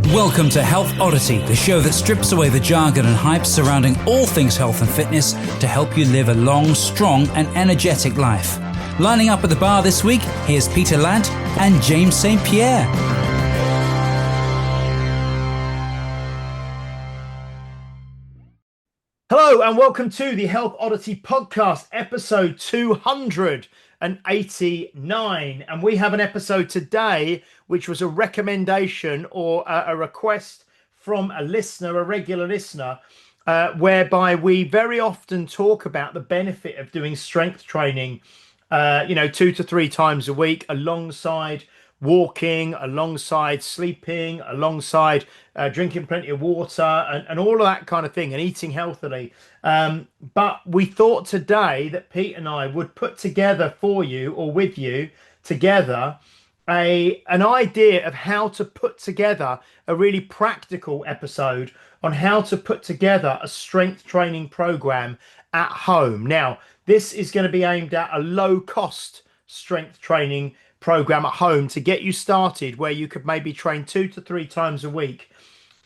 Welcome to Health Oddity, the show that strips away the jargon and hype surrounding all things health and fitness to help you live a long, strong and energetic life. Lining up at the bar this week, here's Peter Lant and James St. Pierre. Hello and welcome to the Health Oddity podcast, episode 289. And we have an episode today which was a recommendation or a request from a listener, a regular listener, whereby we very often talk about the benefit of doing strength training, 2 to 3 times a week alongside walking, alongside sleeping, alongside drinking plenty of water and all of that kind of thing, and eating healthily. But we thought today that Pete and I would put together for you, or with you together, an idea of how to put together a really practical episode on how to put together a strength training program at home. Now, this is going to be aimed at a low cost strength training program at home to get you started, where you could maybe train 2 to 3 times a week.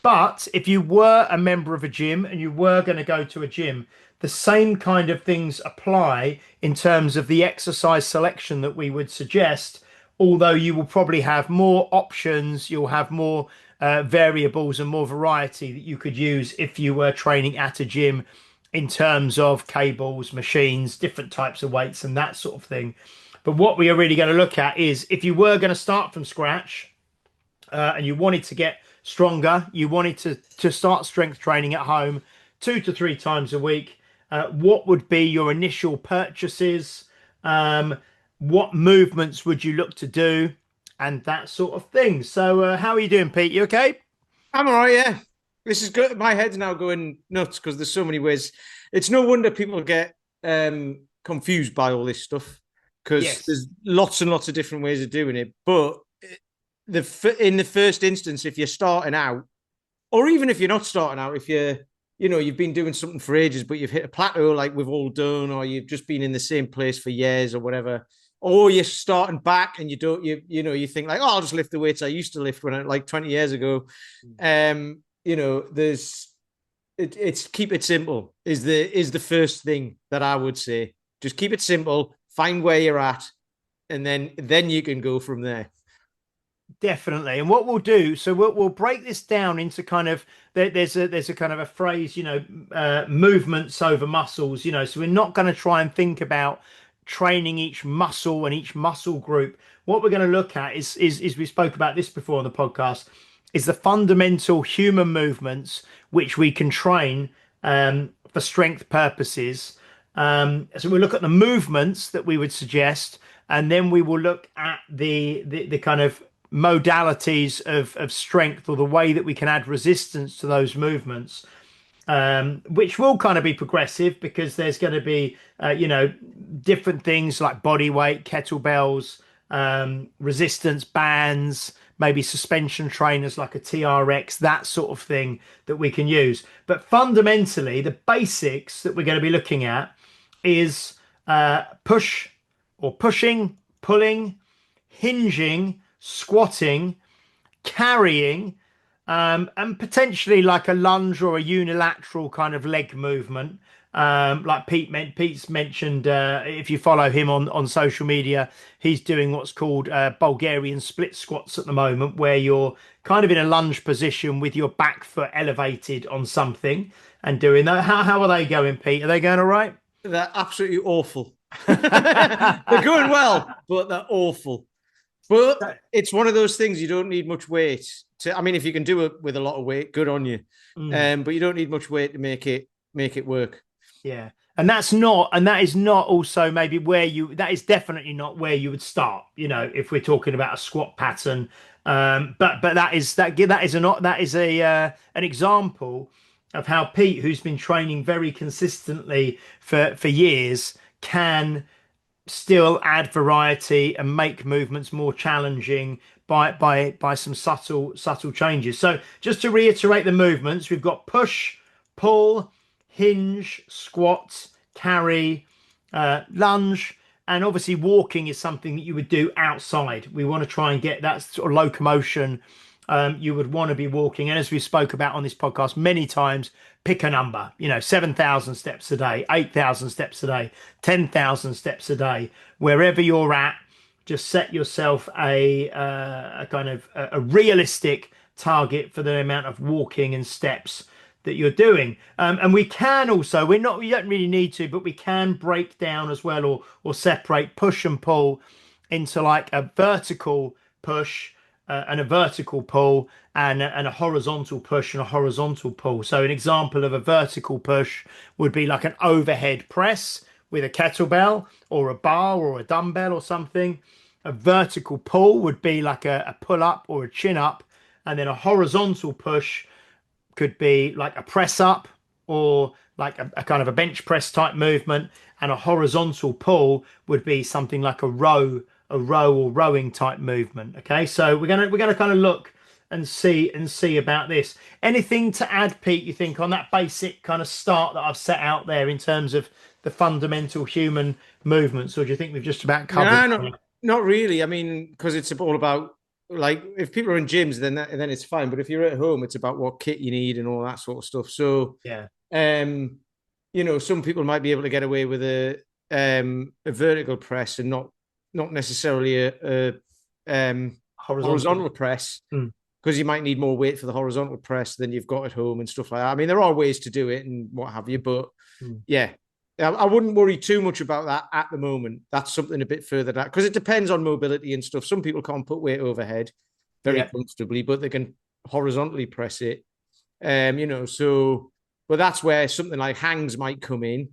But if you were a member of a gym and you were going to go to a gym, the same kind of things apply in terms of the exercise selection that we would suggest, although you will probably have more options, you'll have more variables and more variety that you could use if you were training at a gym in terms of cables, machines, different types of weights and that sort of thing. But what we are really going to look at is, if you were going to start from scratch and you wanted to get stronger, you wanted to start strength training at home 2 to 3 times a week, what would be your initial purchases? What movements would you look to do? And that sort of thing. So how are you doing, Pete? You okay? I'm all right, yeah. This is good. My head's now going nuts because there's so many ways. It's no wonder people get confused by all this stuff, because there's lots and lots of different ways of doing it. But in the first instance, if you're starting out, or even if you're not starting out, if you've been doing something for ages, but you've hit a plateau like we've all done, or you've just been in the same place for years or whatever, or you're starting back and you think like, oh, I'll just lift the weights I used to lift when I, like 20 years ago. It's keep it simple is the first thing that I would say. Just keep it simple, find where you're at, and then you can go from there. Definitely. And what we'll do, so we'll break this down into kind of, there's a kind of a phrase, movements over muscles, so we're not going to try and think about training each muscle and each muscle group. What we're going to look at is we spoke about this before on the podcast, is the fundamental human movements which we can train for strength purposes. So we'll look at the movements that we would suggest, and then we will look at the kind of modalities of strength, or the way that we can add resistance to those movements, which will kind of be progressive, because there's going to be different things like body weight, kettlebells, resistance bands, maybe suspension trainers like a TRX, that sort of thing that we can use. But fundamentally, the basics that we're going to be looking at is pushing, pulling, hinging, squatting, carrying, and potentially like a lunge or a unilateral kind of leg movement. Like Pete's mentioned, if you follow him on social media, he's doing what's called Bulgarian split squats at the moment, where you're kind of in a lunge position with your back foot elevated on something and doing that. How are they going, Pete? Are they going all right? They're absolutely awful. They're going well, but they're awful. But it's one of those things, you don't need much weight if you can do it with a lot of weight, good on you. But you don't need much weight to make it work. Yeah. And that is not also maybe that is definitely not where you would start, if we're talking about a squat pattern. But that is an example of how Pete, who's been training very consistently for years, can still add variety and make movements more challenging by some subtle changes. So just to reiterate the movements, we've got push, pull, hinge, squat, carry, lunge, and obviously walking is something that you would do outside. We want to try and get that sort of locomotion you would want to be walking. And as we spoke about on this podcast many times, pick a number, 7,000 steps a day, 8,000 steps a day, 10,000 steps a day, wherever you're at. Just set yourself a kind of a realistic target for the amount of walking and steps that you're doing. And we can also, we don't really need to, but we can break down as well, or separate push and pull into like a vertical push and a vertical pull, and a horizontal push and a horizontal pull. So an example of a vertical push would be like an overhead press with a kettlebell or a bar or a dumbbell or something. A vertical pull would be like a pull up or a chin up. And then a horizontal push could be like a press up, or like a kind of a bench press type movement. And a horizontal pull would be something like a row or rowing type movement. Okay, so we're gonna kind of look and see about this. Anything to add, Pete, you think, on that basic kind of start that I've set out there in terms of the fundamental human movements, or do you think we've just about covered? No, not really. I mean, because it's all about, like, if people are in gyms, then it's fine. But if you're at home, it's about what kit you need and all that sort of stuff. So yeah, some people might be able to get away with a vertical press and not necessarily a horizontal press, because you might need more weight for the horizontal press than you've got at home and stuff like that. I mean, there are ways to do it and what have you, but yeah, I wouldn't worry too much about that at the moment. That's something a bit further down, because it depends on mobility and stuff. Some people can't put weight overhead very comfortably, but they can horizontally press it. But that's where something like hangs might come in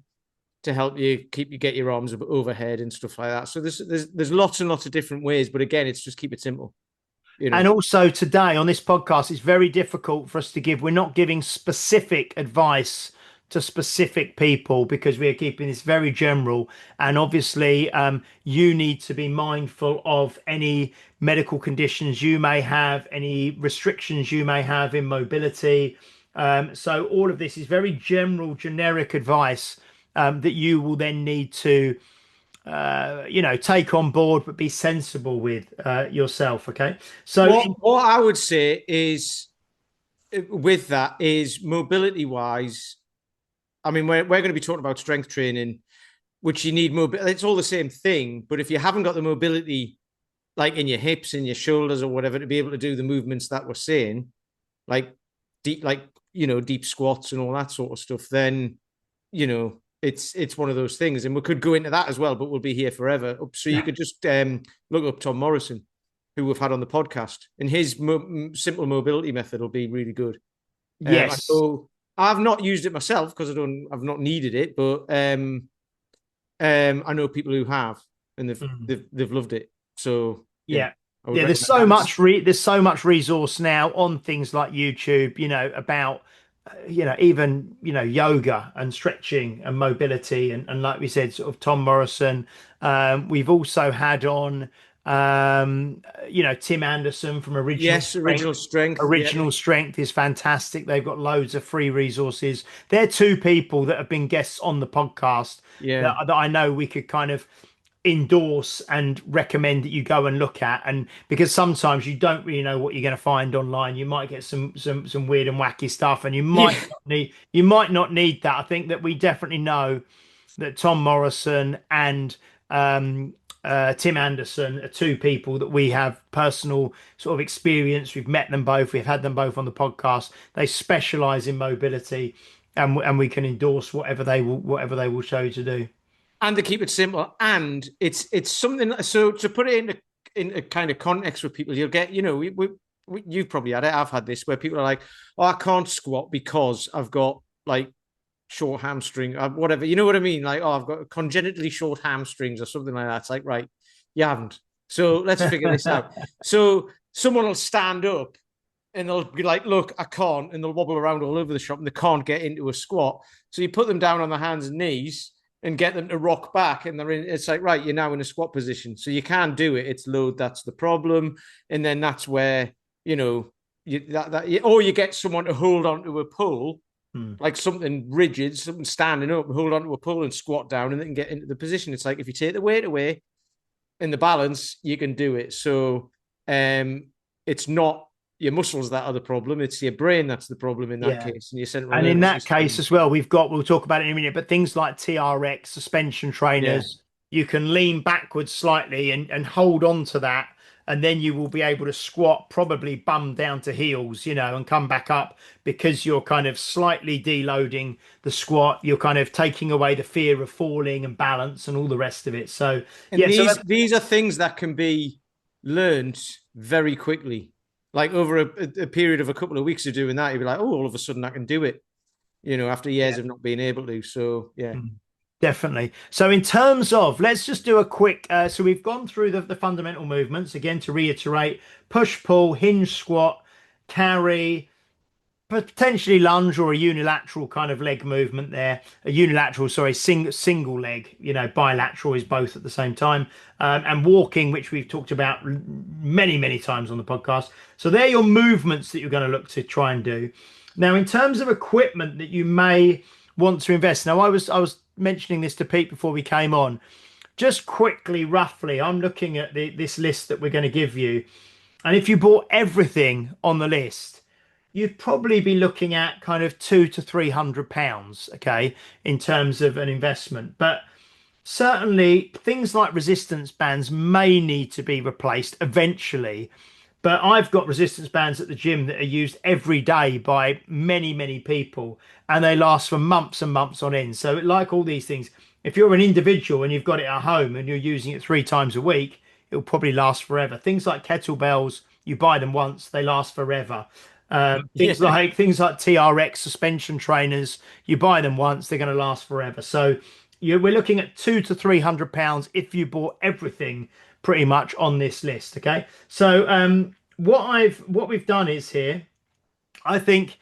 to help you get your arms overhead and stuff like that. So there's lots and lots of different ways, but again, it's just keep it simple. And also today on this podcast, it's very difficult for us to give. We're not giving specific advice to specific people, because we are keeping this very general. And obviously, you need to be mindful of any medical conditions you may have, any restrictions you may have in mobility. So all of this is very general, generic advice that you will then need to take on board, but be sensible with yourself. Okay, so what I would say is, with that, is mobility wise, I mean, we're going to be talking about strength training, which you need mobility. It's all the same thing, but if you haven't got the mobility, like in your hips and your shoulders or whatever, to be able to do the movements that we're saying, like deep squats and all that sort of stuff, then it's one of those things. And we could go into that as well, but we'll be here forever. So you could just look up Tom Morrison, who we've had on the podcast, and his simple mobility method will be really good. Yes. So I've not used it myself because I've not needed it, but I know people who have, and they've loved it. So there's so much resource now on things like YouTube, about even yoga and stretching and mobility, and like we said, sort of Tom Morrison. We've also had on Tim Anderson from Original Strength. Original Strength is fantastic. They've got loads of free resources. They're two people that have been guests on the podcast that I know we could kind of endorse and recommend that you go and look at. And because sometimes you don't really know what you're going to find online, you might get some weird and wacky stuff, and you might not need that. I think that we definitely know that Tom Morrison and Tim Anderson are two people that we have personal sort of experience. We've met them both. We've had them both on the podcast. They specialize in mobility, and we can endorse whatever they will show you to do. And to keep it simple, and it's something. So to put it into kind of context with people, you'll get, you've probably had it. I've had this where people are like, "Oh, I can't squat because I've got like short hamstring, whatever." You know what I mean? Like, "Oh, I've got congenitally short hamstrings," or something like that. It's like, right, you haven't. So let's figure this out. So someone will stand up and they'll be like, "Look, I can't," and they'll wobble around all over the shop and they can't get into a squat. So you put them down on their hands and knees and get them to rock back, and it's like, right, you're now in a squat position. So you can't do it. It's load. That's the problem. And then that's where, or you get someone to hold onto a pole, like something rigid, something standing up, hold onto a pole and squat down, and then get into the position. It's like, if you take the weight away and the balance, you can do it. So it's not your muscles that are the problem. It's your brain that's the problem in that case, and your central And in nervous that system. case as well, we'll talk about it in a minute, but things like TRX, suspension trainers, you can lean backwards slightly and hold on to that. And then you will be able to squat, probably bum down to heels, and come back up because you're kind of slightly deloading the squat. You're kind of taking away the fear of falling and balance and all the rest of it. So, and these are things that can be learned very quickly. Like over a period of a couple of weeks of doing that, you'd be like, oh, all of a sudden I can do it, after years of not being able to. So, yeah. Definitely. So in terms of, let's just do a quick, so we've gone through the fundamental movements. Again, to reiterate, push, pull, hinge, squat, carry, potentially lunge or a unilateral kind of leg movement there. A unilateral, sorry, single leg, bilateral is both at the same time. And walking, which we've talked about many, many times on the podcast. So they're your movements that you're going to look to try and do. Now, in terms of equipment that you may want to invest. Now, I was mentioning this to Pete before we came on. Just quickly, roughly, I'm looking at this list that we're going to give you. And if you bought everything on the list, you'd probably be looking at kind of £200 to £300, okay, in terms of an investment. But certainly things like resistance bands may need to be replaced eventually. But I've got resistance bands at the gym that are used every day by many, many people, and they last for months and months on end. So like all these things, if you're an individual and you've got it at home and you're using it 3 times a week, it'll probably last forever. Things like kettlebells, you buy them once, they last forever. Things like TRX suspension trainers, you buy them once, they're going to last forever. So we're looking at £200 to £300 if you bought everything pretty much on this list. Okay, so what we've done is here, I think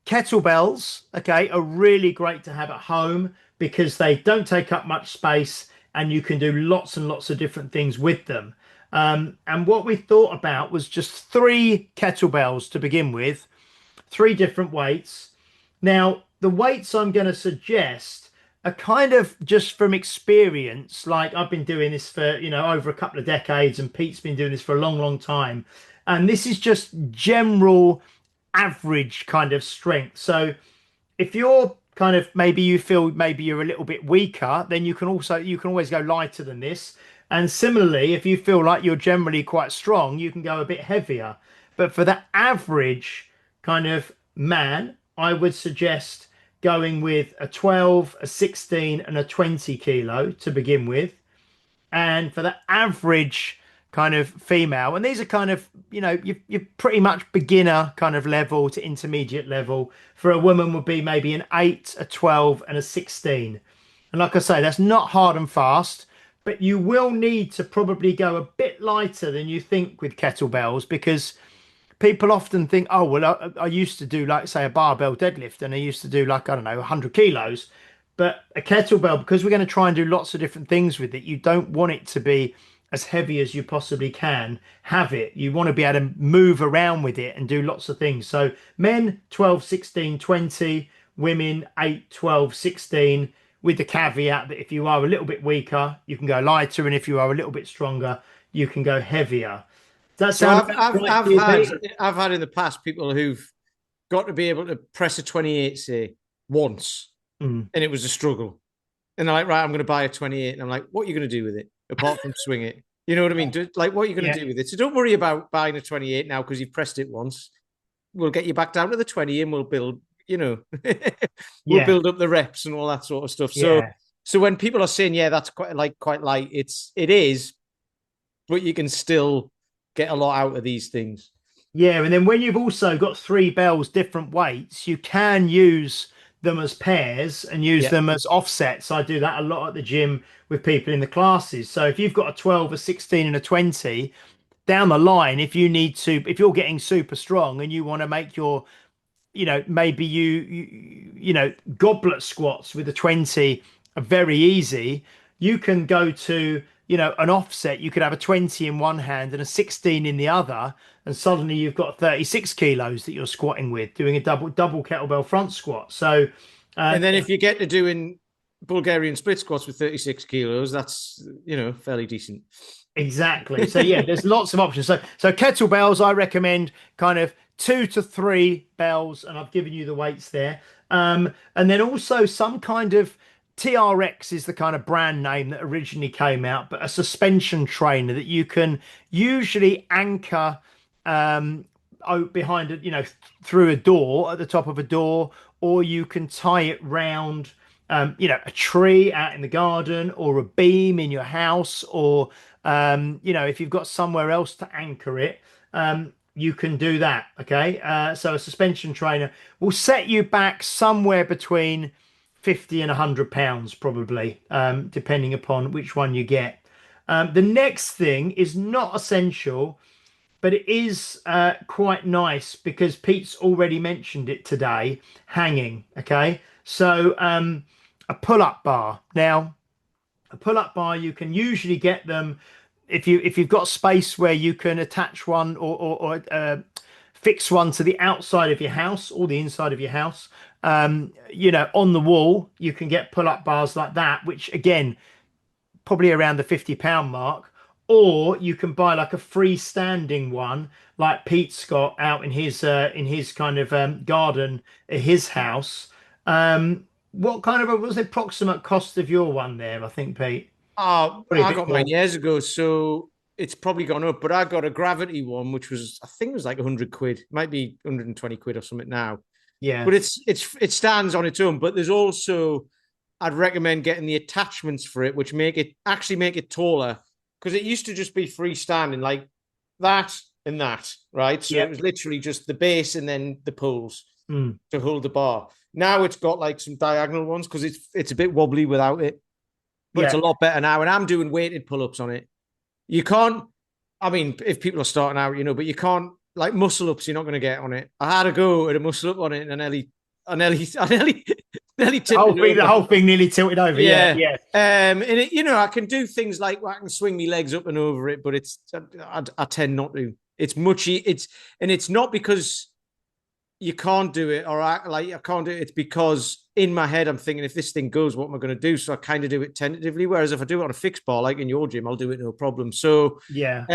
kettlebells, okay, are really great to have at home because they don't take up much space and you can do lots and lots of different things with them. And what we thought about was just 3 kettlebells to begin with, 3 different weights. Now, the weights I'm going to suggest are kind of just from experience. Like I've been doing this for, over a couple of decades, and Pete's been doing this for a long, long time. And this is just general average kind of strength. So if you're kind of, maybe you feel maybe you're a little bit weaker, then you can always go lighter than this. And similarly, if you feel like you're generally quite strong, you can go a bit heavier. But for the average kind of man, I would suggest going with a 12, a 16 and a 20 kilo to begin with. And for the average kind of female, and these are kind of, you're pretty much beginner kind of level to intermediate level. For a woman would be maybe an 8, a 12 and a 16. And like I say, that's not hard and fast, but you will need to probably go a bit lighter than you think with kettlebells, because people often think, oh, well, I used to do, like, say, a barbell deadlift, and I used to do, like, I don't know, 100 kilos. But a kettlebell, because we're going to try and do lots of different things with it, you don't want it to be as heavy as you possibly can have it. You want to be able to move around with it and do lots of things. So men, 12, 16, 20, women, 8, 12, 16, with the caveat that if you are a little bit weaker, you can go lighter. And if you are a little bit stronger, you can go heavier. I've had in the past people who've got to be able to press a 28, say, once, and it was a struggle. And they're like, right, I'm going to buy a 28. And I'm like, what are you going to do with it apart from swing it? You know what I mean? Like, what are you going to do with it? So don't worry about buying a 28 now because you've pressed it once. We'll get you back down to the 20 and we'll build, we'll build up the reps and all that sort of stuff. So when people are saying, yeah, that's quite light, it is, but you can still get a lot out of these things. Yeah, and then when you've also got 3 bells, different weights, you can use them as pairs and use them as offsets. I do that a lot at the gym with people in the classes. So if you've got a 12, a 16 and a 20, down the line, if you're getting super strong and you want to make your, maybe you goblet squats with a 20 are very easy, you can go to, an offset. You could have a 20 in one hand and a 16 in the other, and suddenly you've got 36 kilos that you're squatting with, doing a double kettlebell front squat. So, and then if you get to doing Bulgarian split squats with 36 kilos, that's, fairly decent. Exactly. So yeah, there's lots of options. So kettlebells, I recommend kind of 2 to 3 bells, and I've given you the weights there. And then also some kind of TRX is the kind of brand name that originally came out, but a suspension trainer that you can usually anchor behind it, through a door at the top of a door, or you can tie it round a tree out in the garden or a beam in your house, or if you've got somewhere else to anchor it, you can do that. Okay. So a suspension trainer will set you back somewhere between 50 and £100, probably, depending upon which one you get. The next thing is not essential, but it is quite nice because Pete's already mentioned it today, hanging. Okay. So a pull-up bar. Now, a pull-up bar, you can usually get them if you've got space where you can attach one or fix one to the outside of your house or the inside of your house. On the wall, you can get pull-up bars like that, which again, probably around the £50 mark. Or you can buy like a freestanding one, like Pete's got out in his kind of garden at his house. What kind of was the approximate cost of your one there? I think, Pete. Oh, Probably a I bit got more. mine years ago, so it's probably gone up. But I got a Gravity one, which was I think it was like 100 quid, might be 120 quid or something now. Yeah. But it stands on its own. But there's also I'd recommend getting the attachments for it, which make it taller because it used to just be freestanding like that and that, right? So it Yep. was literally just the base and then the poles Mm. to hold the bar. Now it's got like some diagonal ones because it's a bit wobbly without it, but it's a Yeah. lot better now. And I'm doing weighted pull-ups on it. You can't, I mean, if people are starting out, but you can't like muscle ups, you're not going to get on it. I had a go at a muscle up on it and I nearly The tipped whole it thing, the over. whole thing nearly tilted over. Yeah. Yeah. Yeah. And I can do things like I can swing my legs up and over it, but I tend not to. It's not because you can't do it or I can't do it. It's because in my head I'm thinking if this thing goes, what am I going to do? So I kind of do it tentatively. Whereas if I do it on a fixed bar, like in your gym, I'll do it no problem. So, Yeah.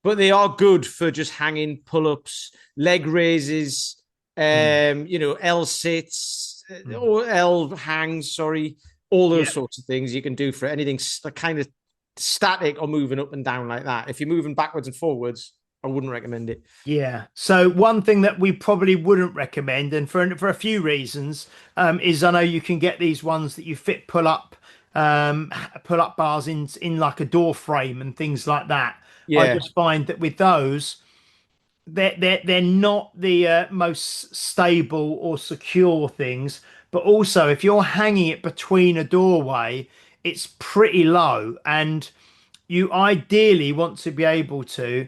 but they are good for just hanging pull-ups, leg raises, Mm. L sits Mm. or L hangs. Sorry, all those Yeah. sorts of things you can do for anything kind of static or moving up and down like that. If you're moving backwards and forwards, I wouldn't recommend it. Yeah. So one thing that we probably wouldn't recommend, and for a few reasons, is I know you can get these ones that you fit pull up bars in like a door frame and things like that. I Yeah, just find that with those, they're not the most stable or secure things. But also, if you're hanging it between a doorway, it's pretty low, and you ideally want to be able to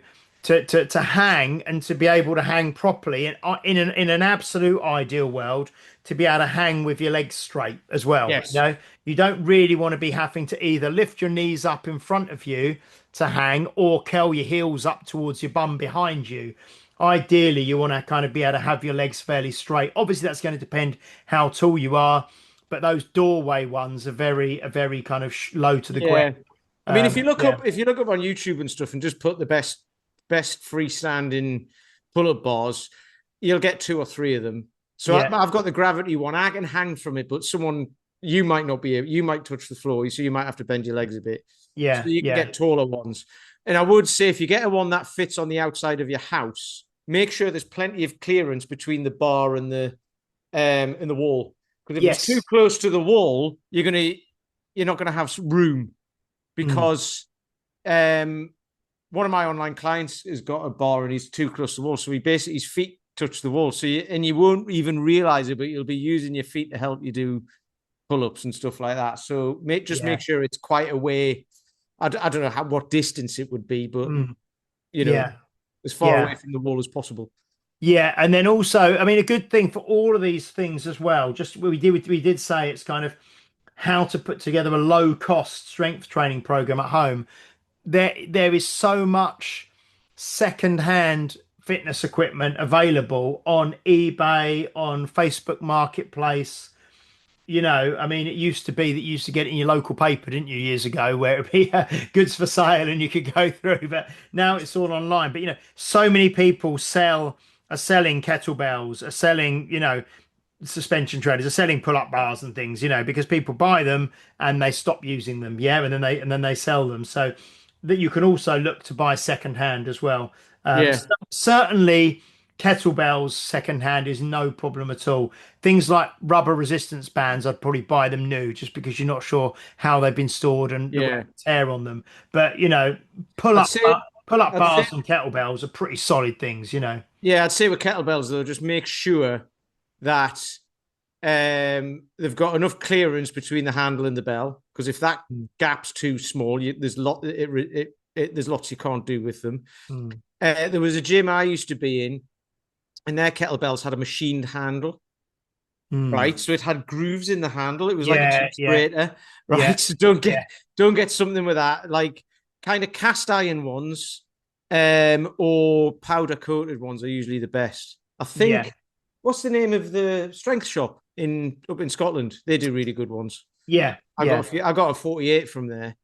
hang and to be able to hang properly, and in an absolute ideal world to be able to hang with your legs straight as well. yes. You don't really want to be having to either lift your knees up in front of you to hang or curl your heels up towards your bum behind you. Ideally, you want to kind of be able to have your legs fairly straight. Obviously, that's going to depend how tall you are, but those doorway ones are very kind of low to the ground. Yeah. I mean, Yeah. if you look up on YouTube and stuff and just put the best freestanding pull-up bars, you'll get two or three of them. So Yeah. I've got the Gravity one. I can hang from it, but you might not be able, you might touch the floor, so you might have to bend your legs a bit. So Yeah. you can Yeah. get taller ones. And I would say if you get a one that fits on the outside of your house, make sure there's plenty of clearance between the bar and the wall. Because if it's too Yes. close to the wall, you're not gonna have room Mm. because one of my online clients has got a bar and he's too close to the wall, so his feet touch the wall. So you won't even realize it, but you'll be using your feet to help you do pull-ups and stuff like that. So make Yeah. sure it's quite away. I don't know what distance it would be, but Mm. you know, Yeah. as far away Yeah. from the wall as possible. Yeah. And then also, I mean, a good thing for all of these things as well, just we did say it's kind of how to put together a low cost strength training program at home. There is so much second-hand fitness equipment available on eBay, on Facebook Marketplace. I mean, it used to be that you used to get it in your local paper, didn't you, years ago, where it'd be goods for sale and you could go through. But now it's all online. But so many people are selling kettlebells, are selling, suspension trainers, are selling pull-up bars and things, because people buy them and they stop using them, yeah, and then they sell them. So that you can also look to buy second hand as well. Yeah, Certainly kettlebells second hand is no problem at all. Things like rubber resistance bands, I'd probably buy them new just because you're not sure how they've been stored and the wear yeah. and tear on them. But pull I'd up say, pull up I'd say, bars and kettlebells are pretty solid things. yeah, I'd say with kettlebells though, just make sure that they've got enough clearance between the handle and the bell. Because if that gap's too small, there's lots you can't do with them. Mm. There was a gym I used to be in, and their kettlebells had a machined handle. Right, so it had grooves in the handle. It was like a separator, right? Yeah. So don't get something with that. Like kind of cast iron ones, or powder coated ones are usually the best. I think. Yeah. What's the name of the strength shop up in Scotland? They do really good ones. Yeah. I got a 48 from there,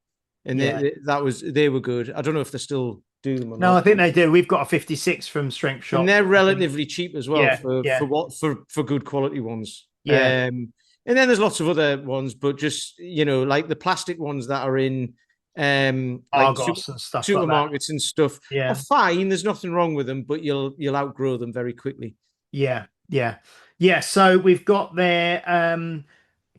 and they were good. I don't know if they still do them or No, not. I think they do. We've got a 56 from Strength Shop. And they're relatively cheap as well for good quality ones. Yeah. And then there's lots of other ones, but just like the plastic ones that are in like Argos and stuff supermarkets like that. and stuff Yeah. are fine. There's nothing wrong with them, but you'll outgrow them very quickly. Yeah. So we've got their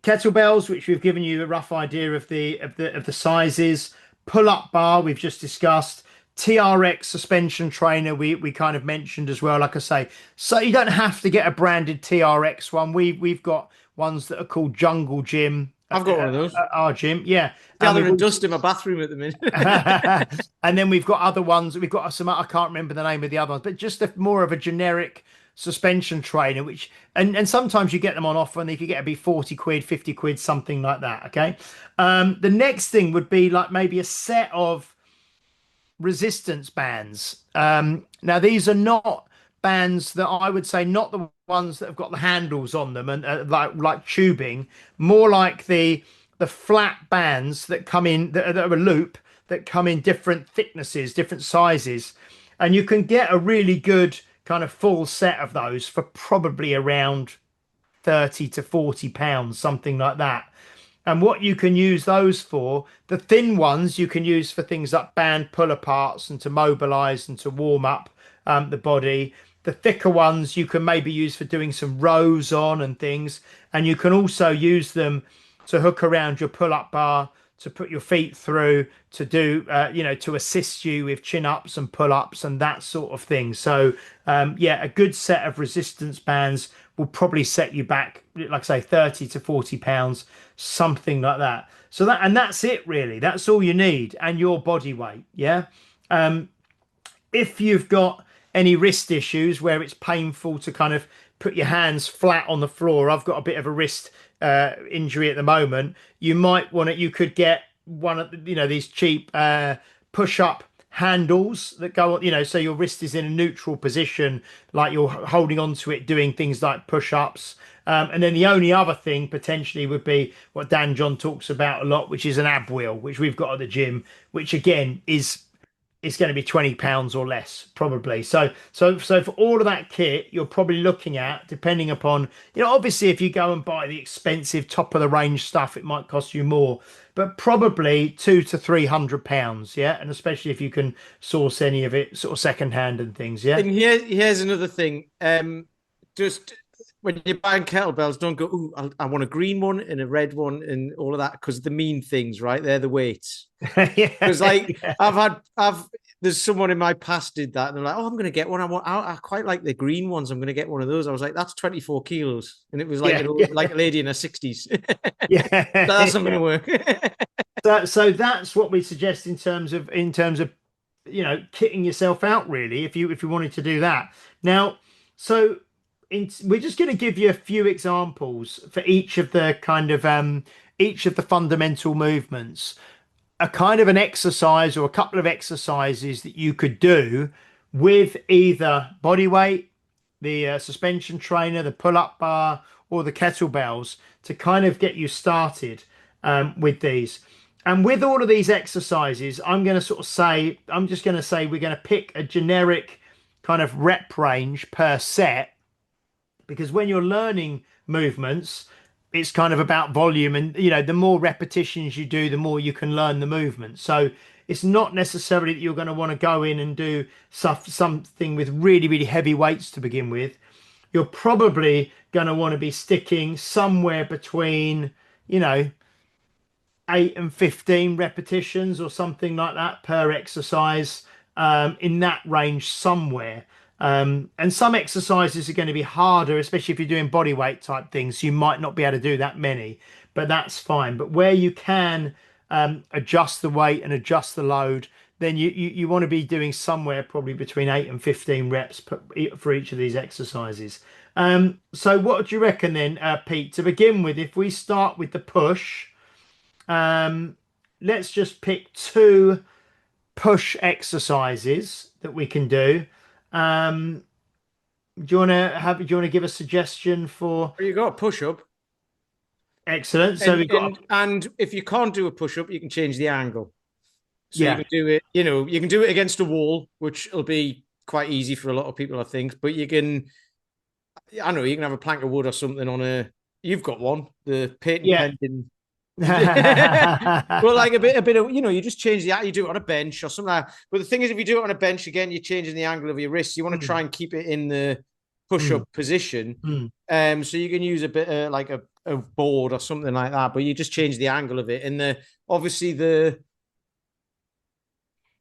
kettlebells, which we've given you a rough idea of the sizes. Pull-up bar we've just discussed. TRX suspension trainer we kind of mentioned as well, like I say. So you don't have to get a branded TRX one. We've got ones that are called Jungle Gym. I've got one of those. Our gym, yeah. Gather and dust in my bathroom at the minute. And then we've got other ones. We've got some, I can't remember the name of the other ones, but just more of a generic suspension trainer, which and sometimes you get them on offer and they could get to be 40 quid, 50 quid, something like that. Okay. The next thing would be like maybe a set of resistance bands. Now these are not bands that I would say, not the ones that have got the handles on them and like tubing, more like the flat bands that come in that are a loop, that come in different thicknesses, different sizes, and you can get a really good kind of full set of those for probably around 30 to 40 pounds, something like that. And what you can use those for, the thin ones you can use for things like band pull aparts and to mobilize and to warm up the body. The thicker ones you can maybe use for doing some rows on and things. And you can also use them to hook around your pull-up bar, to put your feet through, to do, to assist you with chin-ups and pull-ups and that sort of thing. So, a good set of resistance bands will probably set you back, like I say, 30 to 40 pounds, something like that. So that's it really. That's all you need, and your body weight. Yeah. If you've got any wrist issues where it's painful to kind of put your hands flat on the floor, I've got a bit of a wrist injury at the moment. You could get one of these cheap push-up handles that go on, so your wrist is in a neutral position, like you're holding on to it, doing things like push-ups. And then the only other thing potentially would be what Dan John talks about a lot, which is an ab wheel, which we've got at the gym, which again is going to be 20 pounds or less probably. So for all of that kit, you're probably looking at, depending upon, obviously if you go and buy the expensive top of the range stuff, it might cost you more, but probably 200 to 300 pounds. Yeah. And especially if you can source any of it sort of second hand and things. Yeah. And here's another thing. Just when you're buying kettlebells, don't go, ooh, I want a green one and a red one and all of that, because the mean things, right? They're the weights. Because there's someone in my past did that and they're like, oh, I'm going to get one. I quite like the green ones. I'm going to get one of those. I was like, that's 24 kilos. And it was like, like a lady in her 60s. Yeah. That's not going to work. So that's what we suggest in terms of kitting yourself out, really, if you wanted to do that. Now, we're just going to give you a few examples for each of the kind of each of the fundamental movements, a kind of an exercise or a couple of exercises that you could do with either body weight, the suspension trainer, the pull-up bar, or the kettlebells to kind of get you started with these. And with all of these exercises, I'm just going to say we're going to pick a generic kind of rep range per set, because when you're learning movements, it's kind of about volume, and the more repetitions you do, the more you can learn the movement. So it's not necessarily that you're going to want to go in and do something with really, really heavy weights to begin with. You're probably going to want to be sticking somewhere between, 8 and 15 repetitions or something like that per exercise, in that range somewhere. And some exercises are going to be harder, especially if you're doing body weight type things. You might not be able to do that many, but that's fine. But where you can adjust the weight and adjust the load, then you want to be doing somewhere probably between 8 and 15 reps for each of these exercises. So what do you reckon then, Pete? To begin with, if we start with the push, let's just pick 2 push exercises that we can do. Do you want to give a suggestion for? You got a push up. Excellent. So and if you can't do a push up, you can change the angle. So yeah. you can do it. You can do it against a wall, which will be quite easy for a lot of people, I think. But you can, I don't know, you can have a plank of wood or something on a. You've got one, the patent pending. Well, like a bit of, you just change you do it on a bench or something like that. But the thing is, if you do it on a bench, again, you're changing the angle of your wrist. You want to try and keep it in the push-up position. So you can use a bit like a board or something like that, but you just change the angle of it. And obviously the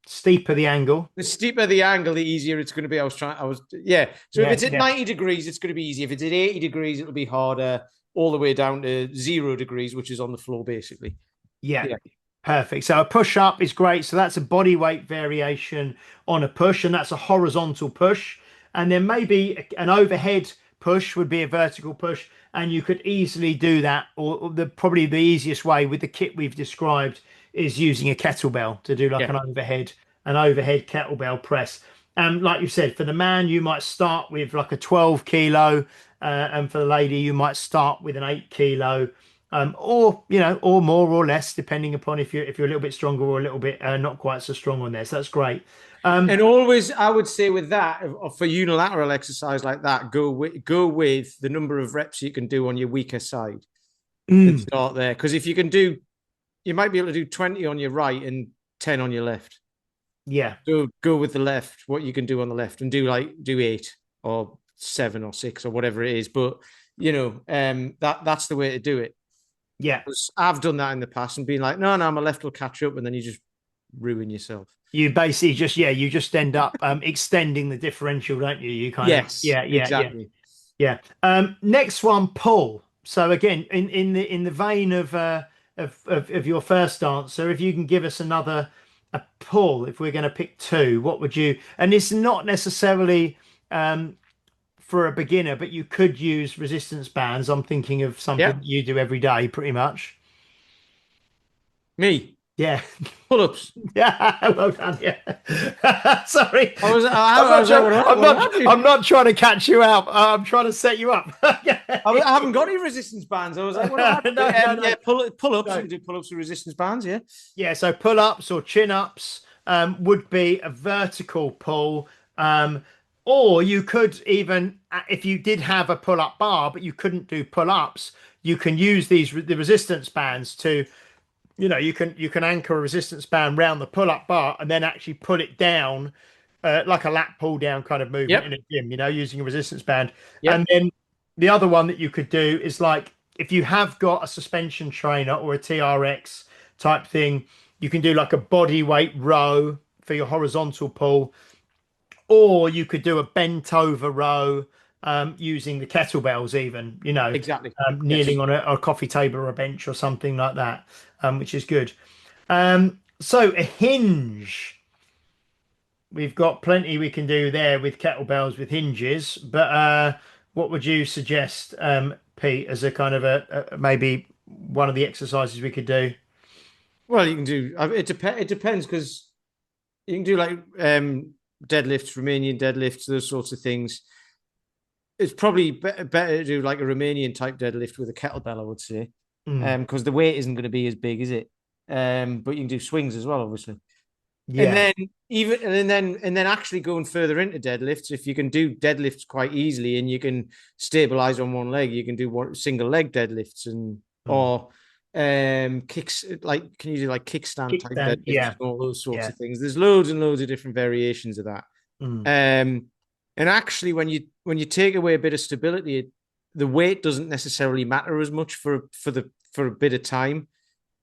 steeper the angle. The steeper the angle, the easier it's going to be. So if it's at 90 degrees, it's going to be easy. If it's at 80 degrees, it'll be harder, all the way down to 0 degrees, which is on the floor, basically. Yeah. Perfect. So a push up is great. So that's a body weight variation on a push, and that's a horizontal push. And then maybe an overhead push would be a vertical push, and you could easily do that. Or probably the easiest way with the kit we've described is using a kettlebell to do like an overhead kettlebell press. And like you said, for the man, you might start with like a 12 kilo, and for the lady, you might start with an 8 kilo, or more or less, depending upon if you're a little bit stronger or a little bit not quite so strong on there. So that's great. And always, I would say with that, for unilateral exercise like that, go with the number of reps you can do on your weaker side. And start there, because if you can do, you might be able to do 20 on your right and 10 on your left. Yeah. Go with the left, what you can do on the left, and do 8 or 7 or 6 or whatever it is. But that's the way to do it. Yeah. I've done that in the past and been like, no, my left will catch up, and then you just ruin yourself. You basically just end up extending the differential, don't you? You kind of exactly. Yeah. Next one, pull. So again, in the vein of your first answer, if you can give us a pull, if we're going to pick 2, what would you? And it's not necessarily for a beginner, but you could use resistance bands. I'm thinking of something you do every day, pretty much. Me? Yeah. Pull-ups. Yeah, well done. Yeah. Sorry. I'm not trying to catch you out. I'm trying to set you up. I haven't got any resistance bands. I was like, no. Pull-ups. You can do pull-ups with resistance bands, yeah. Yeah, so pull-ups or chin-ups would be a vertical pull. Or you could even, if you did have a pull-up bar, but you couldn't do pull-ups, you can use the resistance bands to, you can anchor a resistance band round the pull-up bar and then actually pull it down like a lat pull down kind of movement in a gym, using a resistance band. And then the other one that you could do is like, if you have got a suspension trainer or a TRX type thing, you can do like a body weight row for your horizontal pull, or you could do a bent over row using the kettlebells even, exactly, kneeling on a coffee table or a bench or something like that, which is good. So a hinge, we've got plenty we can do there with kettlebells with hinges, but what would you suggest, Pete, as a kind of a maybe one of the exercises we could do? Well, you can do it. It depends, because you can do like deadlifts, Romanian deadlifts, those sorts of things. it's probably better to do like a Romanian type deadlift with a kettlebell, I would say, because the weight isn't going to be as big, is it? But you can do swings as well, obviously. And Yeah. then and then actually going further into deadlifts, if you can do deadlifts quite easily and you can stabilize on one leg, you can do one single leg deadlifts and Mm. or kicks, like can you do like kickstand type Kickstand. deadlifts Yeah. and all those sorts Yeah. of things. There's loads and loads of different variations of that. Mm. And actually when you take away a bit of stability, the weight doesn't necessarily matter as much for a bit of time, Mm.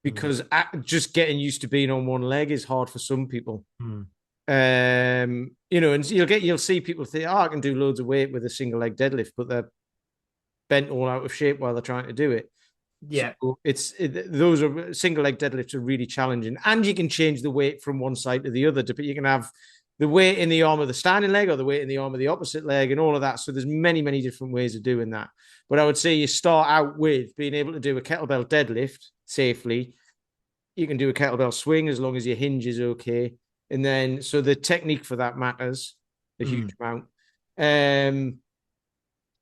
because just getting used to being on one leg is hard for some people. Mm. And you'll see people think, oh, I can do loads of weight with a single leg deadlift, but they're bent all out of shape while they're trying to do it. Yeah. So those are single leg deadlifts are really challenging, and you can change the weight from one side to the other. You can have the weight in the arm of the standing leg or the weight in the arm of the opposite leg, and all of that. So there's many different ways of doing that. But I would say you start out with being able to do a kettlebell deadlift safely. You can do a kettlebell swing as long as your hinge is okay, and then so the technique for that matters a huge amount.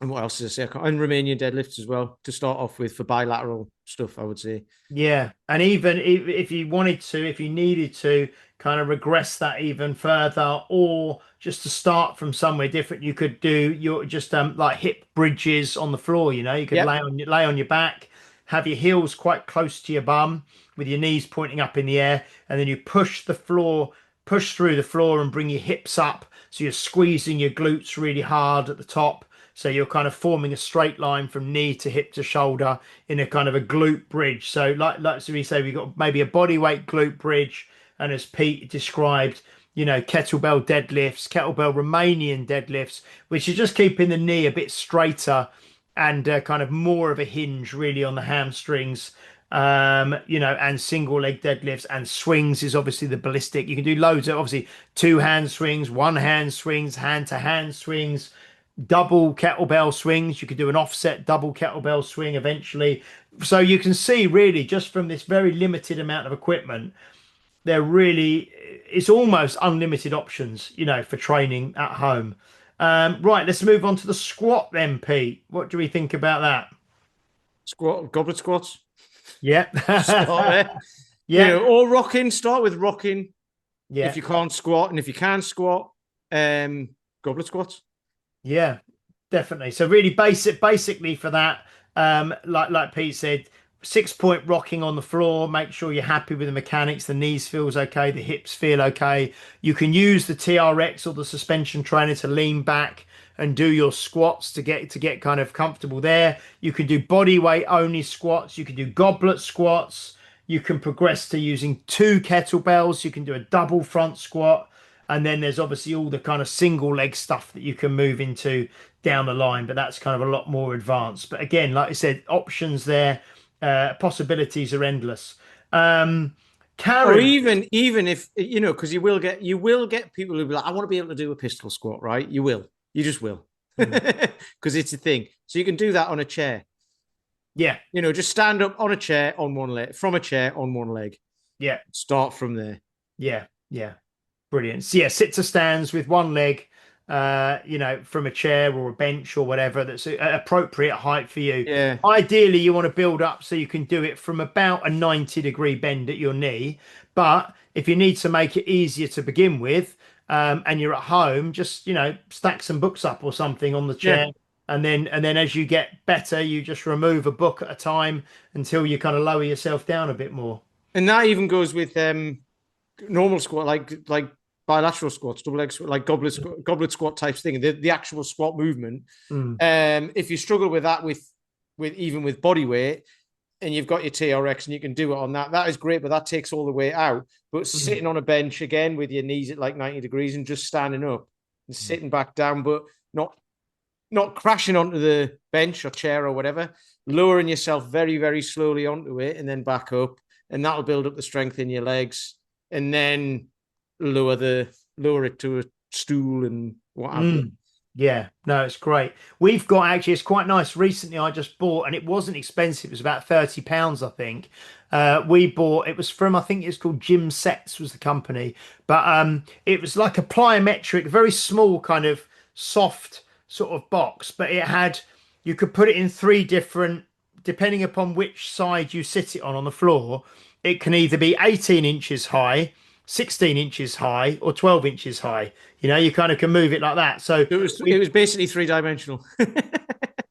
And what else is I say? And Romanian deadlifts as well to start off with for bilateral stuff, I would say. Yeah, and even if you wanted to, if you needed to kind of regress that even further, or just to start from somewhere different, you could do your just like hip bridges on the floor. You could Yep. lay on your back, have your heels quite close to your bum, with your knees pointing up in the air, and then you push through the floor, and bring your hips up, so you're squeezing your glutes really hard at the top. So you're kind of forming a straight line from knee to hip to shoulder in a kind of a glute bridge. So so we say we've got maybe a body weight glute bridge, and as Pete described, kettlebell deadlifts, kettlebell Romanian deadlifts, which is just keeping the knee a bit straighter and kind of more of a hinge really on the hamstrings. And single leg deadlifts and swings is obviously the ballistic. You can do loads of obviously two hand swings, one hand swings, hand to hand swings, double kettlebell swings. You could do an offset double kettlebell swing eventually. So you can see really just from this very limited amount of equipment, it's almost unlimited options, for training at home. Right, let's move on to the squat then, Pete. What do we think about that? Goblet squats. Yeah. Start there. Yeah. Or rocking. Start with rocking. Yeah. If you can't squat, and if you can squat, goblet squats. Yeah, definitely. So really basically for that, like Pete said, 6 point rocking on the floor. Make sure you're happy with the mechanics. The knees feels okay. The hips feel okay. You can use the TRX or the suspension trainer to lean back and do your squats to get kind of comfortable there. You can do body weight only squats. You can do goblet squats. You can progress to using two kettlebells. You can do a double front squat. And then there's obviously all the kind of single leg stuff that you can move into down the line, but that's kind of a lot more advanced. But again, like I said, options there, possibilities are endless. Karen, or even if because you will get people who be like, I want to be able to do a pistol squat, right? You just will, because it's a thing. So you can do that on a chair. Yeah, just stand up on a chair on one leg, from a chair on one leg. Yeah, start from there. Yeah. Brilliant. So yeah, sit to stands with one leg, from a chair or a bench or whatever that's appropriate height for you. Yeah. Ideally, you want to build up so you can do it from about a 90-degree bend at your knee. But if you need to make it easier to begin with, and you're at home, just stack some books up or something on the chair. Yeah. And then as you get better, you just remove a book at a time until you kind of lower yourself down a bit more. And that even goes with normal squat, like bilateral squats, double leg squat, like goblet squat types thing, the actual squat movement. If you struggle with that with even with body weight, and you've got your TRX and you can do it on that is great, but that takes all the weight out. But sitting on a bench again with your knees at like 90 degrees and just standing up and sitting back down, but not crashing onto the bench or chair or whatever, lowering yourself very, very slowly onto it and then back up, and that'll build up the strength in your legs, and then lower it to a stool and what have you. Yeah, no, it's great. We've got it's quite nice. Recently, I just bought, and it wasn't expensive. It was about £30, I think. We bought. It was from, I think it's called Gym Sets was the company, but it was like a plyometric, very small kind of soft sort of box, but you could put it in three different, depending upon which side you sit it on the floor. It can either be 18 inches high, 16 inches high, or 12 inches high. You kind of can move it like that. So it was basically 3-dimensional.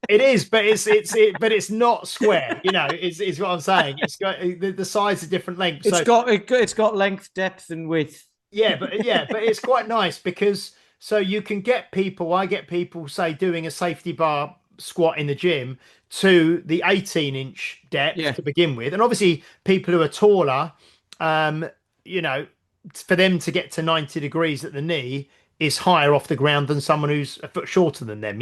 It is, but it's not square. Is what I'm saying. It's got the sides are different lengths. It's got length, depth, and width. But it's quite nice because you can get people. I get people say doing a safety bar squat in the gym to the 18-inch depth to begin with, and obviously people who are taller, for them to get to 90 degrees at the knee is higher off the ground than someone who's a foot shorter than them,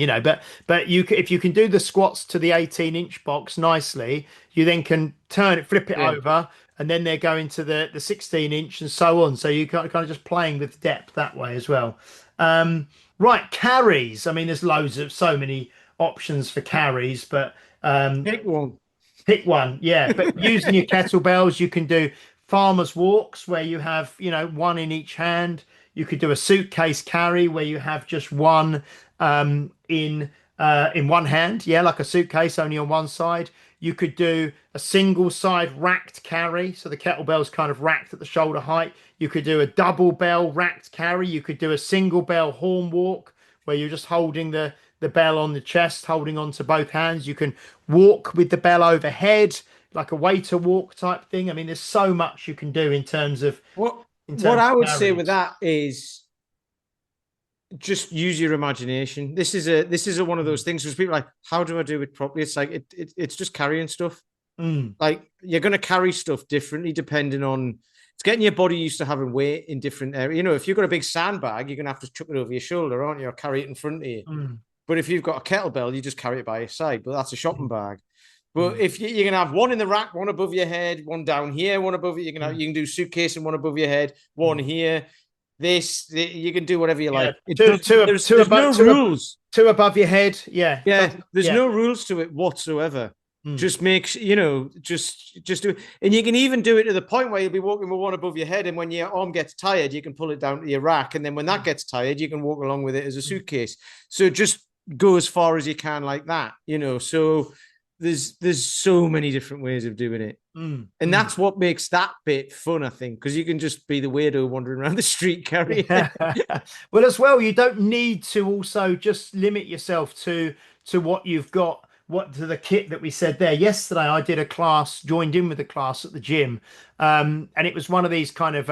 but if you can do the squats to the 18-inch box nicely, you then can flip it over, and then they're going to the 16-inch and so on. So you kind of just playing with depth that way as well. Right, carries. I mean, there's so many options for carries, but pick one. Yeah, but using your kettlebells, you can do farmer's walks where you have one in each hand. You could do a suitcase carry where you have just one in one hand, like a suitcase only on one side. You could do a single side racked carry, so the kettlebell's kind of racked at the shoulder height. You could do a double bell racked carry. You could do a single bell horn walk where you're just holding the bell on the chest, holding onto both hands. You can walk with the bell overhead, like a waiter walk type thing. I mean, there's so much you can do in terms of what I would say with that is just use your imagination. This is one of those things because people are like, how do I do it properly? It's like it's just carrying stuff. Like you're going to carry stuff differently depending on. It's getting your body used to having weight in different areas. If you've got a big sandbag, you're going to have to chuck it over your shoulder, aren't you? Or carry it in front of you. But if you've got a kettlebell, you just carry it by your side. But that's a shopping bag. But if you're going to have one in the rack, one above your head, one down here, one above you, you can do suitcase and one above your head, one here. You can do whatever you like. There's no rules. Two above your head. Yeah. There's no rules to it whatsoever. Just make just do it. And you can even do it to the point where you'll be walking with one above your head. And when your arm gets tired, you can pull it down to your rack. And then when that gets tired, you can walk along with it as a suitcase. So just go as far as you can like that, so there's so many different ways of doing it. And that's what makes that bit fun, I think, because you can just be the weirdo wandering around the street carrying Well, as well, you don't need to also just limit yourself to what you've got, to the kit that we said there. Yesterday, I did joined in with a class at the gym, and it was one of these kind of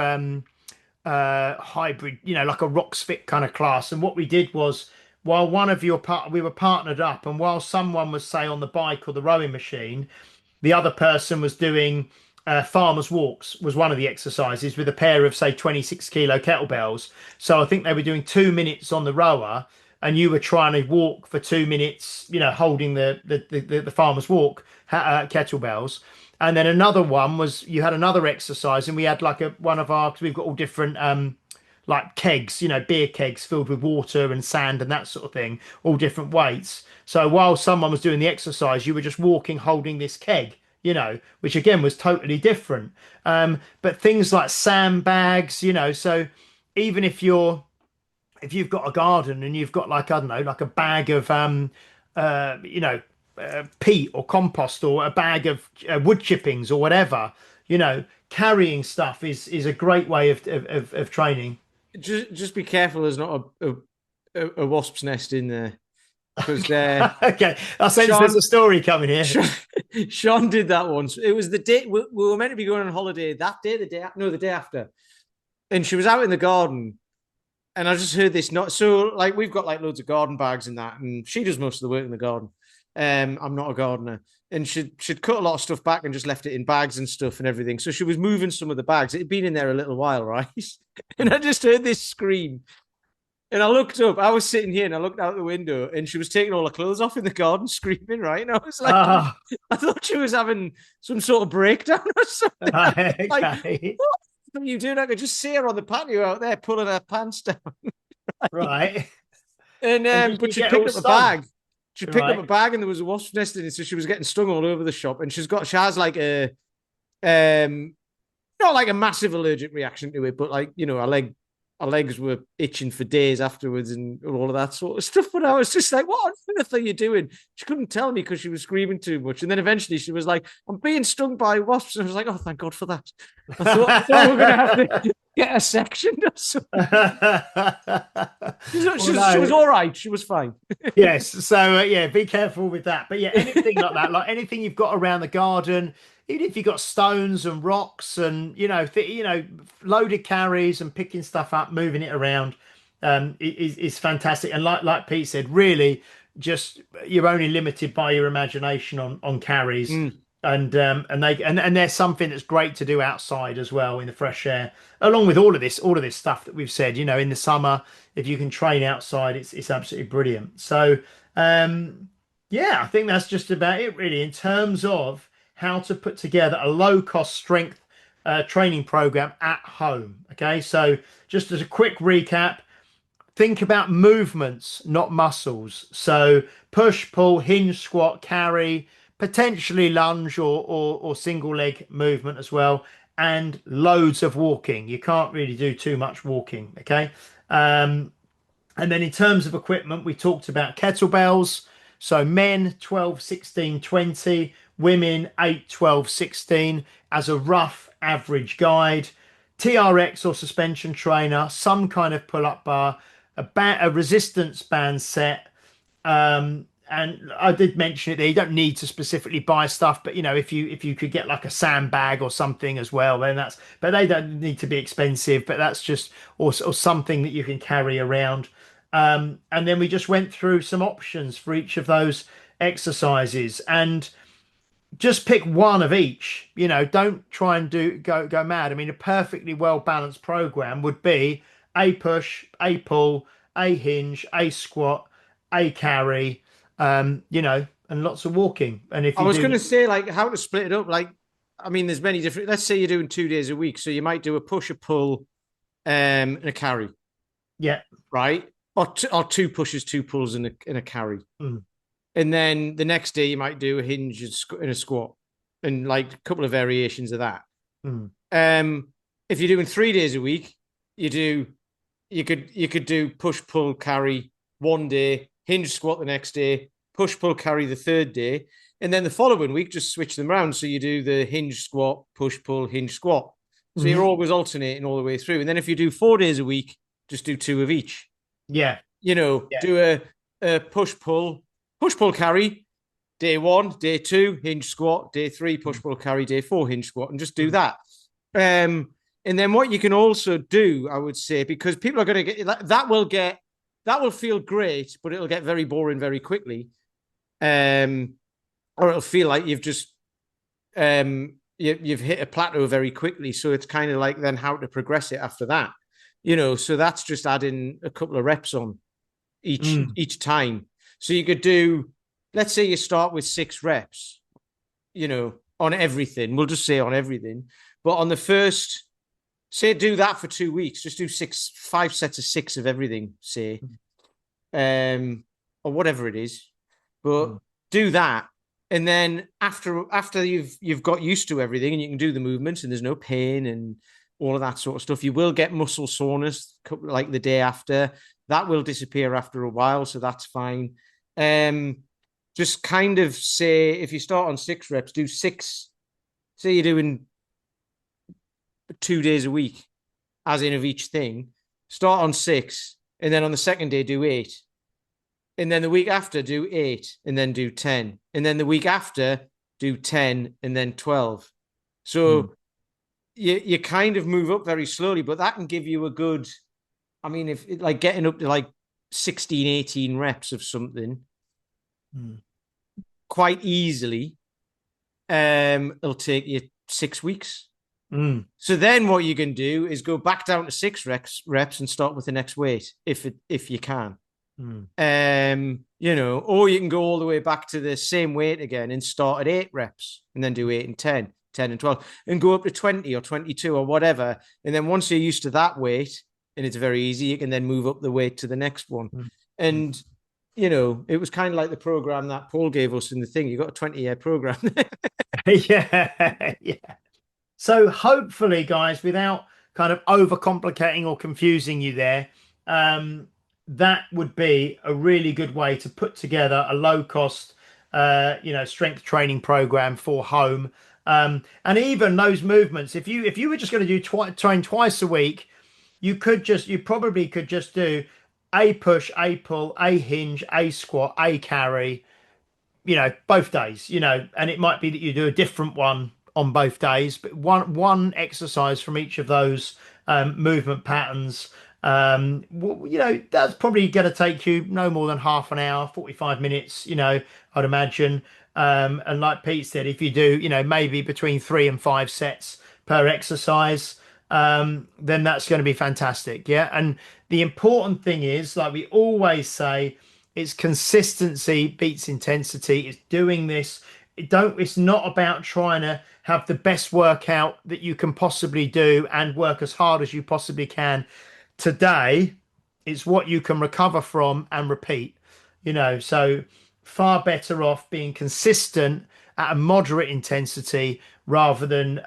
hybrid, like a RoxFit kind of class. And what we did was, while we were partnered up, and while someone was, say, on the bike or the rowing machine, the other person was doing farmer's walks, was one of the exercises, with a pair of, say, 26 kilo kettlebells. So I think they were doing 2 minutes on the rower, and you were trying to walk for 2 minutes, holding the farmer's walk kettlebells. And then another one was, you had another exercise, and we had like because we've got all different like kegs, beer kegs filled with water and sand and that sort of thing, all different weights. So while someone was doing the exercise, you were just walking, holding this keg, which again was totally different. But things like sandbags, so even if you've got a garden and you've got like, I don't know, like a bag of, peat or compost, or a bag of wood chippings or whatever, carrying stuff is a great way of training. Just be careful there's not a wasp's nest in there, because okay, I sense there's a story coming here. Sean did that once. It was the day we were meant to be going on holiday that day, the day after, and she was out in the garden, and I just heard this. Like we've got like loads of garden bags and that, and she does most of the work in the garden. I'm not a gardener, and she'd cut a lot of stuff back and just left it in bags and stuff and everything. So she was moving some of the bags. It had been in there a little while, right? And I just heard this scream, and I looked up. I was sitting here and I looked out the window, and she was taking all her clothes off in the garden, screaming, right? And I was like, I thought she was having some sort of breakdown or something. Okay. Like, what are you doing? I could just see her on the patio out there pulling her pants down. Right. And but she picked up a bag. She picked up a bag and there was a wasp nest in it, so she was getting stung all over the shop. And she has like not like a massive allergic reaction to it, but like, her leg our legs were itching for days afterwards and all of that sort of stuff. But I was just like, what on earth are you doing? She couldn't tell me because she was screaming too much. And then eventually she was like, I'm being stung by wasps. And I was like, oh, thank God for that. I thought we were going to have to get a section or something. She was all right. She was fine. Yes. So, yeah, be careful with that. But yeah, anything like that, like anything you've got around the garden, even if you've got stones and rocks and, loaded carries and picking stuff up, moving it around, is fantastic. And like Pete said, really just you're only limited by your imagination on carries. And there's something that's great to do outside as well in the fresh air, along with all of this stuff that we've said. In the summer, if you can train outside, it's absolutely brilliant. So I think that's just about it really in terms of how to put together a low-cost strength training program at home. Okay, so just as a quick recap, think about movements, not muscles. So push, pull, hinge, squat, carry, potentially lunge or single leg movement as well, and loads of walking. You can't really do too much walking. Okay, and then in terms of equipment, we talked about kettlebells. So men 12, 16, 20, women 8, 12, 16 as a rough average guide. TRX or suspension trainer, some kind of pull-up bar, a resistance band set. And I did mention it there. You don't need to specifically buy stuff, but if you could get like a sandbag or something as well, then but they don't need to be expensive, but that's just or something that you can carry around. And then we just went through some options for each of those exercises and just pick one of each. Don't try and go mad. I mean, a perfectly well balanced program would be a push, a pull, a hinge, a squat, a carry, and lots of walking. And if I was going to say, like, how to split it up. Like, I mean, there's many different. Let's say you're doing 2 days a week, so you might do a push, a pull, and a carry. Yeah. Right. Or two pushes, 2 pulls, and a carry. And then the next day you might do a hinge and a squat, and like a couple of variations of that. If you're doing 3 days a week, you could do push, pull, carry one day, hinge, squat the next day, push, pull, carry the third day, and then the following week just switch them around. So you do the hinge, squat, push, pull, hinge, squat. So you're always alternating all the way through. And then if you do 4 days a week, just do 2 of each. Yeah. Do a push, pull, carry, day 1, day 2, hinge, squat, day 3, push, pull, carry, day 4, hinge, squat, and just do that. And then what you can also do, I would say, because people are going to get that will feel great, but it'll get very boring very quickly. Or it'll feel like you've just you've hit a plateau very quickly. So it's kind of like then how to progress it after that. So that's just adding a couple of reps on each time. So you could do, let's say you start with 6 reps, on everything. We'll just say on everything. But on the first, say do that for 2 weeks. Just do 5 sets of 6 of everything, say. Or whatever it is. But do that. And then after you've got used to everything and you can do the movements and there's no pain and all of that sort of stuff, you will get muscle soreness like the day after. That will disappear after a while, so that's fine. Just kind of say, if you start on 6 reps, do 6. Say you're doing 2 days a week, as in of each thing. Start on 6, and then on the second day, do 8. And then the week after, do 8, and then do 10. And then the week after, do 10, and then 12. So you kind of move up very slowly, but that can give you a good, I mean, if like getting up to like 16, 18 reps of something quite easily, it'll take you 6 weeks. So then what you can do is go back down to 6 reps and start with the next weight if you can. Or you can go all the way back to the same weight again and start at 8 reps and then do 8 and 10 and 12 and go up to 20 or 22 or whatever. And then once you're used to that weight and it's very easy, you can then move up the weight to the next one. And, it was kind of like the program that Paul gave us in the thing. You got a 20-year program. Yeah. So hopefully, guys, without kind of overcomplicating or confusing you there, that would be a really good way to put together a low cost, strength training program for home. And even those movements, if you were just going to do train twice a week, you probably could just do a push, a pull, a hinge, a squat, a carry, both days, and it might be that you do a different one on both days, but one exercise from each of those movement patterns. That's probably going to take you no more than half an hour, 45 minutes, I'd imagine. And like Pete said, if you do, maybe between 3 and 5 sets per exercise, then that's going to be fantastic. Yeah. And the important thing is, like we always say, it's consistency beats intensity. It's doing this. It's not about trying to have the best workout that you can possibly do and work as hard as you possibly can today. It's what you can recover from and repeat, so far better off being consistent at a moderate intensity rather than,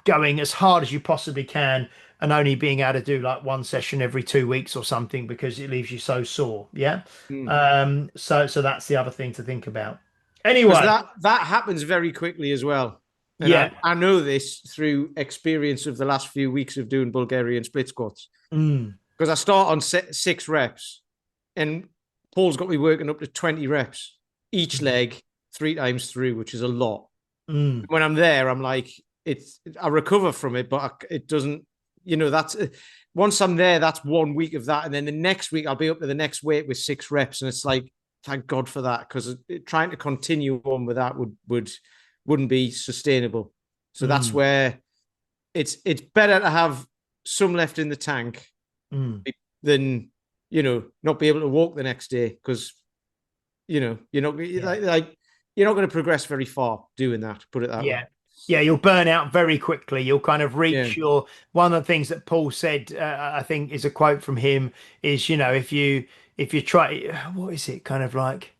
going as hard as you possibly can and only being able to do like one session every 2 weeks or something because it leaves you so sore. Yeah. So that's the other thing to think about. Anyway, that happens very quickly as well. And yeah. I know this through experience of the last few weeks of doing Bulgarian split squats. Because I start on 6 reps and Paul's got me working up to 20 reps each leg 3 times through, which is a lot. When I'm there, I'm like, I recover from it, but it doesn't, that's once I'm there, that's 1 week of that. And then the next week I'll be up to the next weight with 6 reps. And it's like, thank God for that, because trying to continue on with that wouldn't be sustainable. So that's where it's better to have some left in the tank than, not be able to walk the next day, because, you're not going to progress very far doing that, put it that way. Yeah, you'll burn out very quickly. You'll kind of reach one of the things that Paul said, I think is a quote from him, is, if you try, what is it kind of like?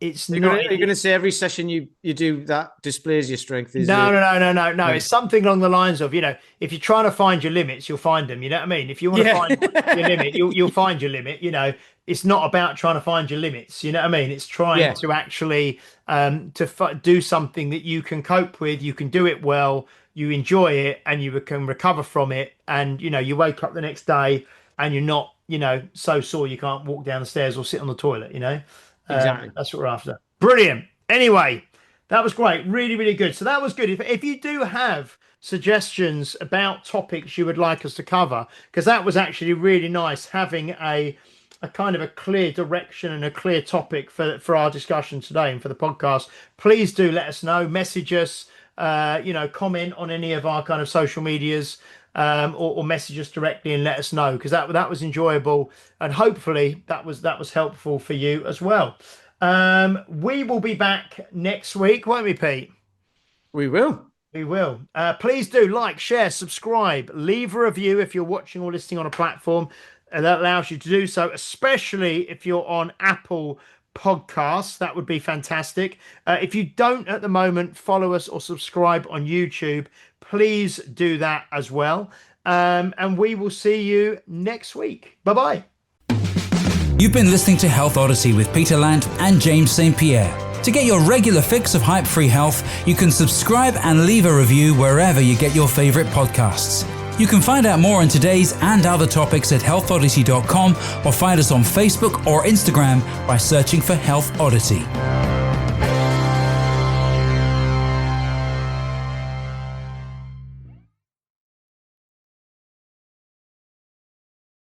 It's you're going to say every session you do that displays your strength. No. It's something along the lines of, if you're trying to find your limits, you'll find them. You know what I mean? If you want to find your limit, you'll find your limit. It's not about trying to find your limits. You know what I mean? It's trying to actually do something that you can cope with. You can do it well. You enjoy it, and you can recover from it. And you wake up the next day, and you're not, so sore you can't walk down the stairs or sit on the toilet. Exactly. That's what we're after. Brilliant. Anyway, that was great. Really, really good. So that was good. If you do have suggestions about topics you would like us to cover, because that was actually really nice having a kind of a clear direction and a clear topic for our discussion today and for the podcast, please do let us know. Message us, comment on any of our kind of social medias, or message us directly and let us know, because that was enjoyable, and hopefully that was helpful for you as well. We will be back next week, won't we, Pete? We will. Please do like, share, subscribe, leave a review if you're watching or listening on a platform that allows you to do so, especially if you're on Apple Podcasts. That would be fantastic. If you don't at the moment follow us or subscribe on YouTube, please do that as well. And we will see you next week. Bye-bye. You've been listening to Health Odyssey with Peter Lant and James St. Pierre. To get your regular fix of hype-free health, you can subscribe and leave a review wherever you get your favorite podcasts. You can find out more on today's and other topics at healthodyssey.com, or find us on Facebook or Instagram by searching for Health Odyssey.